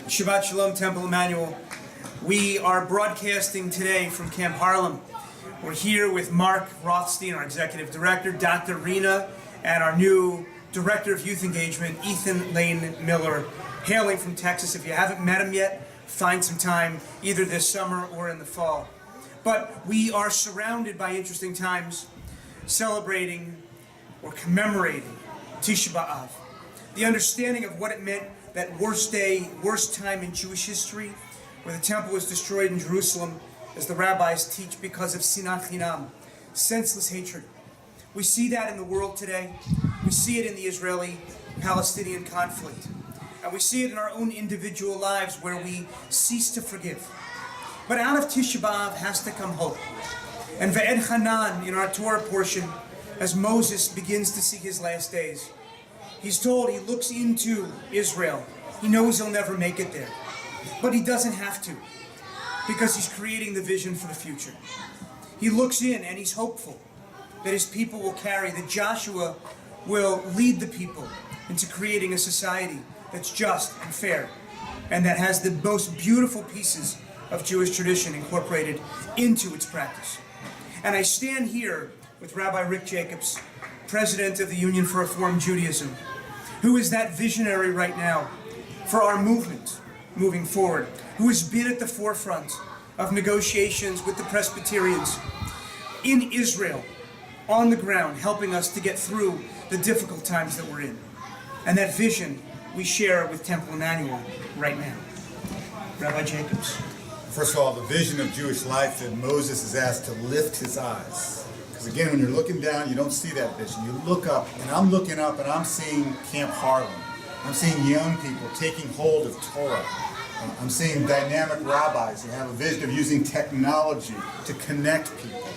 Shabbat Shalom, Temple Emanuel. We are broadcasting today from Camp Harlem. We're here with Mark Rothstein, our Executive Director, Dr. Rena, and our new Director of Youth Engagement, Ethan Lane Miller, hailing from Texas. If you haven't met him yet, find some time either this summer or in the fall. But we are surrounded by interesting times, celebrating or commemorating Tisha B'Av. The understanding of what it meant that worst day, worst time in Jewish history, where the temple was destroyed in Jerusalem, as the rabbis teach, because of sinat chinam, senseless hatred. We see that in the world today. We see it in the Israeli-Palestinian conflict. And we see it in our own individual lives where we cease to forgive. But out of Tisha B'Av has to come hope. And Ve'ed Hanan, in our Torah portion, as Moses begins to see his last days, he's told, he looks into Israel. He knows he'll never make it there. But he doesn't have to, because he's creating the vision for the future. He looks in and he's hopeful that his people will carry, that Joshua will lead the people into creating a society that's just and fair, and that has the most beautiful pieces of Jewish tradition incorporated into its practice. And I stand here with Rabbi Rick Jacobs, President of the Union for Reform Judaism, who is that visionary right now for our movement moving forward, who has been at the forefront of negotiations with the Presbyterians in Israel, on the ground, helping us to get through the difficult times that we're in. And that vision we share with Temple Emanuel right now. Rabbi Jacobs. First of all, the vision of Jewish life that Moses is asked to lift his eyes. Because again, when you're looking down, you don't see that vision. You look up, and I'm looking up, and I'm seeing Camp Harlem. I'm seeing young people taking hold of Torah. I'm seeing dynamic rabbis who have a vision of using technology to connect people.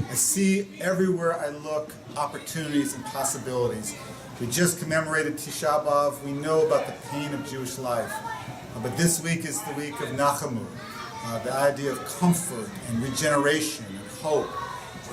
I see everywhere I look opportunities and possibilities. We just commemorated Tisha B'Av. We know about the pain of Jewish life. But this week is the week of Nachamu, the idea of comfort and regeneration and hope.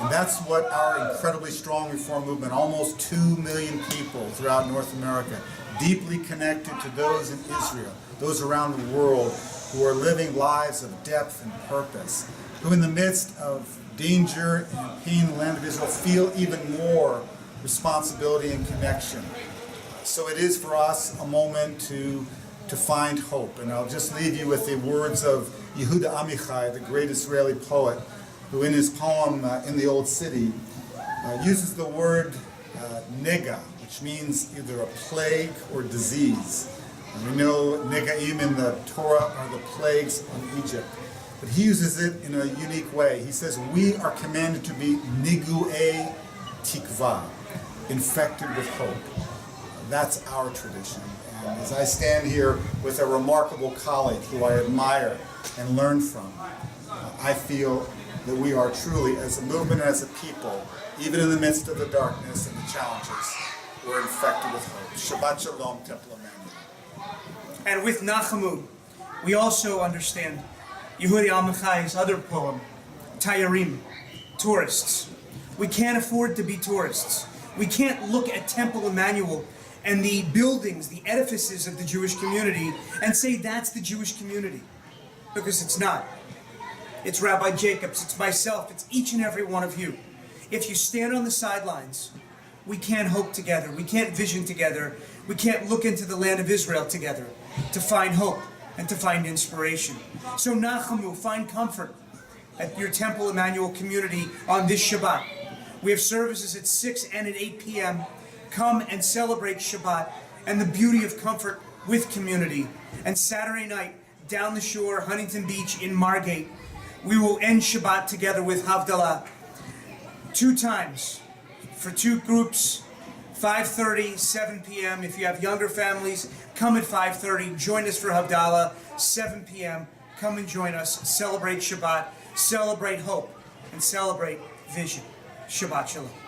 And that's what our incredibly strong reform movement, almost 2 million people throughout North America, deeply connected to those in Israel, those around the world who are living lives of depth and purpose, who in the midst of danger and pain in the land of Israel feel even more responsibility and connection. So it is for us a moment to find hope. And I'll just leave you with the words of Yehuda Amichai, the great Israeli poet, who in his poem In the Old City uses the word nega, which means either a plague or disease. And we know negaim in the Torah are the plagues of Egypt. But he uses it in a unique way. He says, we are commanded to be nigu'ei tikva, infected with hope. That's our tradition. And as I stand here with a remarkable colleague who I admire and learn from, I feel that we are truly, as a movement and as a people, even in the midst of the darkness and the challenges, we're infected with hope. Shabbat Shalom, Temple Emanuel. And with Nachamu, we also understand Yehuda Amichai's other poem, Tayarim, tourists. We can't afford to be tourists. We can't look at Temple Emanuel and the buildings, the edifices of the Jewish community and say that's the Jewish community, because it's not. It's Rabbi Jacobs, it's myself, it's each and every one of you. If you stand on the sidelines, we can't hope together, we can't vision together, we can't look into the land of Israel together to find hope and to find inspiration. So Nachamu, find comfort at your Temple Emanuel community on this Shabbat. We have services at 6 and at 8 p.m. Come and celebrate Shabbat and the beauty of comfort with community. And Saturday night, down the shore, Huntington Beach in Margate, we will end Shabbat together with Havdalah 2 times for 2 groups, 5:30, 7 p.m. If you have younger families, come at 5:30. Join us for Havdalah, 7 p.m. Come and join us. Celebrate Shabbat, celebrate hope, and celebrate vision. Shabbat Shalom.